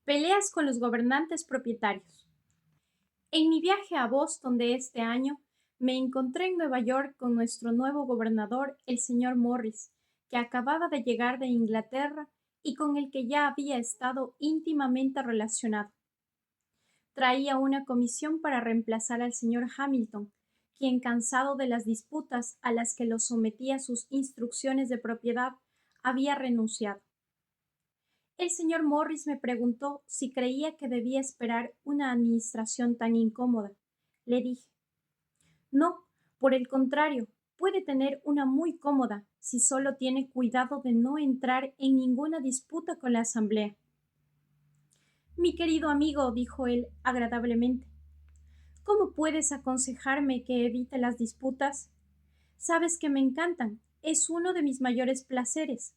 Peleas con los gobernantes propietarios. En mi viaje a Boston de este año, me encontré en Nueva York con nuestro nuevo gobernador, el señor Morris, que acababa de llegar de Inglaterra y con el que ya había estado íntimamente relacionado. Traía una comisión para reemplazar al señor Hamilton, quien, cansado de las disputas a las que lo sometía sus instrucciones de propiedad, había renunciado. El señor Morris me preguntó si creía que debía esperar una administración tan incómoda. Le dije, no, por el contrario, puede tener una muy cómoda si solo tiene cuidado de no entrar en ninguna disputa con la Asamblea. Mi querido amigo, dijo él agradablemente, ¿cómo puedes aconsejarme que evite las disputas? Sabes que me encantan, es uno de mis mayores placeres.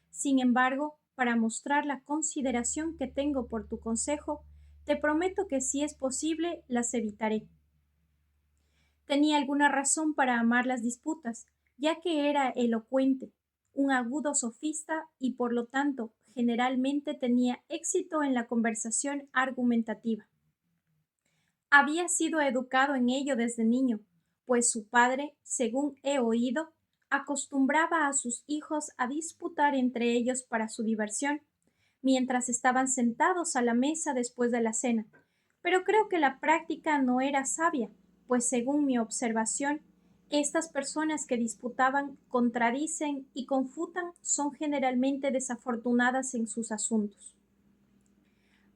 Sin embargo, para mostrar la consideración que tengo por tu consejo, te prometo que si es posible, las evitaré. Tenía alguna razón para amar las disputas, ya que era elocuente, un agudo sofista y por lo tanto generalmente tenía éxito en la conversación argumentativa. Había sido educado en ello desde niño, pues su padre, según he oído, acostumbraba a sus hijos a disputar entre ellos para su diversión, mientras estaban sentados a la mesa después de la cena. Pero creo que la práctica no era sabia, pues según mi observación, estas personas que disputaban, contradicen y confutan son generalmente desafortunadas en sus asuntos.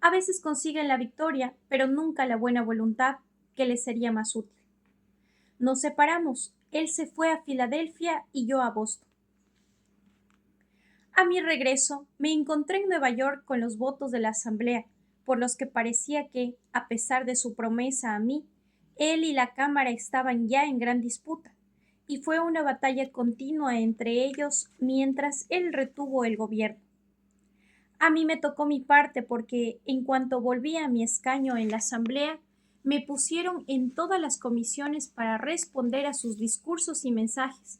A veces consiguen la victoria, pero nunca la buena voluntad, que les sería más útil. Nos separamos. Él se fue a Filadelfia y yo a Boston. A mi regreso, me encontré en Nueva York con los votos de la Asamblea, por los que parecía que, a pesar de su promesa a mí, él y la Cámara estaban ya en gran disputa, y fue una batalla continua entre ellos mientras él retuvo el gobierno. A mí me tocó mi parte porque, en cuanto volví a mi escaño en la Asamblea, me pusieron en todas las comisiones para responder a sus discursos y mensajes,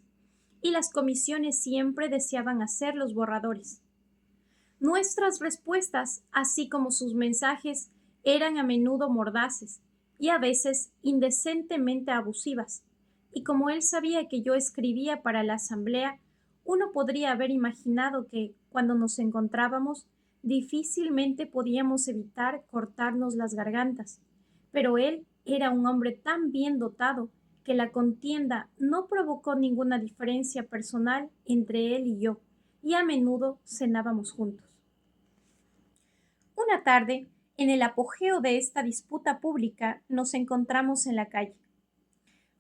y las comisiones siempre deseaban hacer los borradores. Nuestras respuestas, así como sus mensajes, eran a menudo mordaces y a veces indecentemente abusivas, y como él sabía que yo escribía para la Asamblea, uno podría haber imaginado que, cuando nos encontrábamos, difícilmente podíamos evitar cortarnos las gargantas. Pero él era un hombre tan bien dotado que la contienda no provocó ninguna diferencia personal entre él y yo, y a menudo cenábamos juntos. Una tarde, en el apogeo de esta disputa pública, nos encontramos en la calle.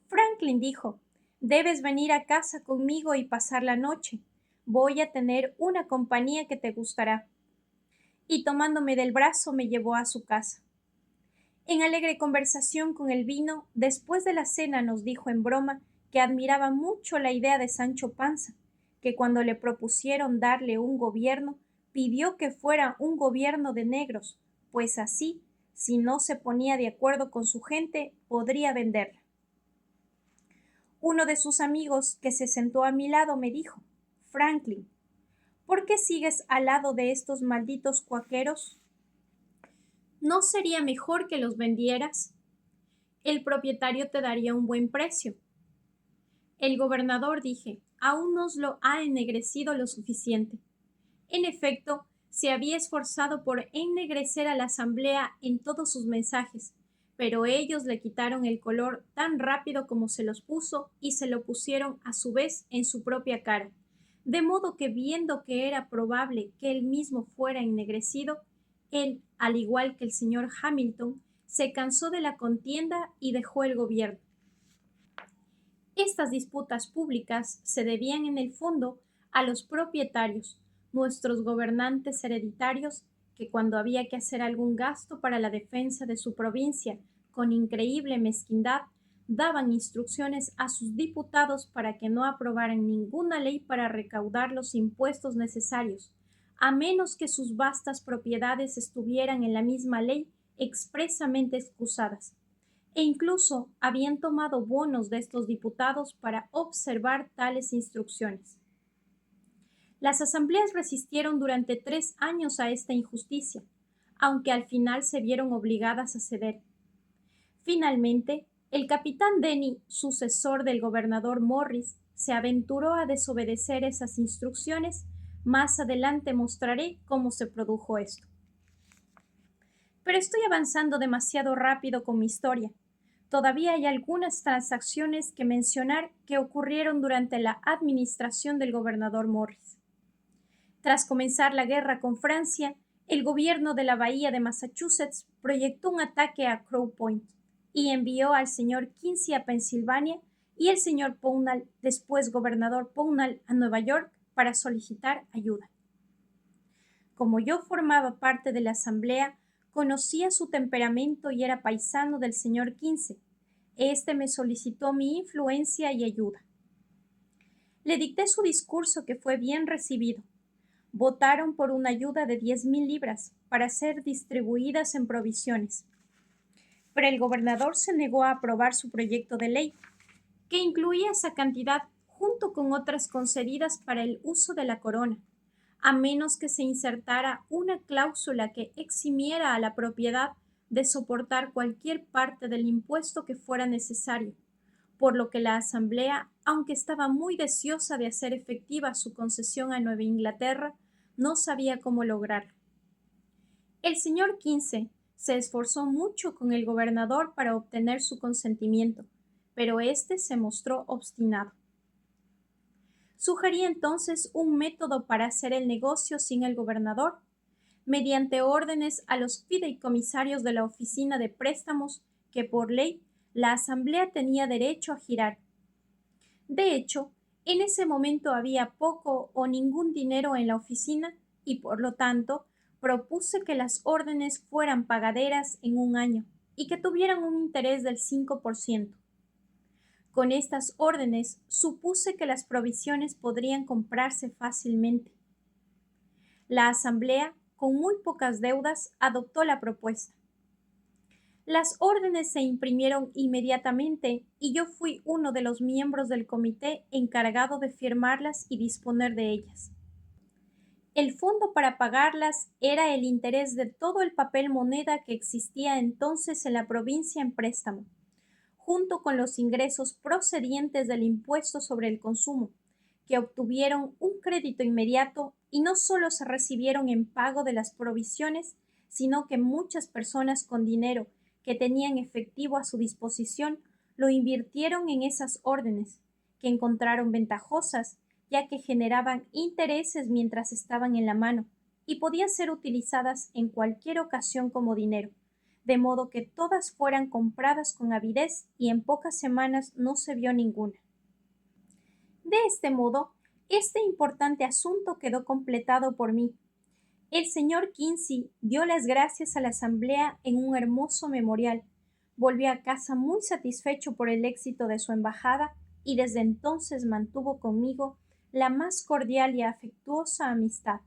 Franklin dijo, debes venir a casa conmigo y pasar la noche. Voy a tener una compañía que te gustará. Y tomándome del brazo me llevó a su casa. En alegre conversación con el vino, después de la cena nos dijo en broma que admiraba mucho la idea de Sancho Panza, que cuando le propusieron darle un gobierno, pidió que fuera un gobierno de negros, pues así, si no se ponía de acuerdo con su gente, podría venderla. Uno de sus amigos que se sentó a mi lado me dijo, Franklin, ¿por qué sigues al lado de estos malditos cuaqueros? ¿No sería mejor que los vendieras? El propietario te daría un buen precio. El gobernador, dije, aún nos lo ha ennegrecido lo suficiente. En efecto, se había esforzado por ennegrecer a la asamblea en todos sus mensajes, pero ellos le quitaron el color tan rápido como se los puso y se lo pusieron a su vez en su propia cara, de modo que viendo que era probable que él mismo fuera ennegrecido, él, al igual que el señor Hamilton, se cansó de la contienda y dejó el gobierno. Estas disputas públicas se debían en el fondo a los propietarios, nuestros gobernantes hereditarios, que cuando había que hacer algún gasto para la defensa de su provincia, con increíble mezquindad, daban instrucciones a sus diputados para que no aprobaran ninguna ley para recaudar los impuestos necesarios, a menos que sus vastas propiedades estuvieran en la misma ley expresamente excusadas e incluso habían tomado bonos de estos diputados para observar tales instrucciones. Las asambleas resistieron durante 3 años a esta injusticia, aunque al final se vieron obligadas a ceder. Finalmente, el capitán Denny, sucesor del gobernador Morris, se aventuró a desobedecer esas instrucciones. Más adelante mostraré cómo se produjo esto. Pero estoy avanzando demasiado rápido con mi historia. Todavía hay algunas transacciones que mencionar que ocurrieron durante la administración del gobernador Morris. Tras comenzar la guerra con Francia, el gobierno de la Bahía de Massachusetts proyectó un ataque a Crow Point y envió al señor Quincy a Pensilvania y el señor Pownall, después gobernador Pownall, a Nueva York para solicitar ayuda. Como yo formaba parte de la asamblea, conocía su temperamento y era paisano del señor Quincy. Este me solicitó mi influencia y ayuda. Le dicté su discurso, que fue bien recibido. Votaron por una ayuda de 10,000 libras para ser distribuidas en provisiones. Pero el gobernador se negó a aprobar su proyecto de ley, que incluía esa cantidad junto con otras concedidas para el uso de la corona, a menos que se insertara una cláusula que eximiera a la propiedad de soportar cualquier parte del impuesto que fuera necesario, por lo que la Asamblea, aunque estaba muy deseosa de hacer efectiva su concesión a Nueva Inglaterra, no sabía cómo lograrlo. El señor Quincy se esforzó mucho con el gobernador para obtener su consentimiento, pero éste se mostró obstinado. Sugerí entonces un método para hacer el negocio sin el gobernador, mediante órdenes a los fideicomisarios de la oficina de préstamos que por ley la Asamblea tenía derecho a girar. De hecho, en ese momento había poco o ningún dinero en la oficina y por lo tanto propuse que las órdenes fueran pagaderas en un año y que tuvieran un interés del 5%. Con estas órdenes supuse que las provisiones podrían comprarse fácilmente. La Asamblea, con muy pocas deudas, adoptó la propuesta. Las órdenes se imprimieron inmediatamente y yo fui uno de los miembros del comité encargado de firmarlas y disponer de ellas. El fondo para pagarlas era el interés de todo el papel moneda que existía entonces en la provincia en préstamo, junto con los ingresos procedientes del impuesto sobre el consumo, que obtuvieron un crédito inmediato y no solo se recibieron en pago de las provisiones, sino que muchas personas con dinero que tenían efectivo a su disposición lo invirtieron en esas órdenes, que encontraron ventajosas, ya que generaban intereses mientras estaban en la mano y podían ser utilizadas en cualquier ocasión como dinero, de modo que todas fueran compradas con avidez y en pocas semanas no se vio ninguna. De este modo, este importante asunto quedó completado por mí. El señor Quincy dio las gracias a la Asamblea en un hermoso memorial, volvió a casa muy satisfecho por el éxito de su embajada y desde entonces mantuvo conmigo la más cordial y afectuosa amistad.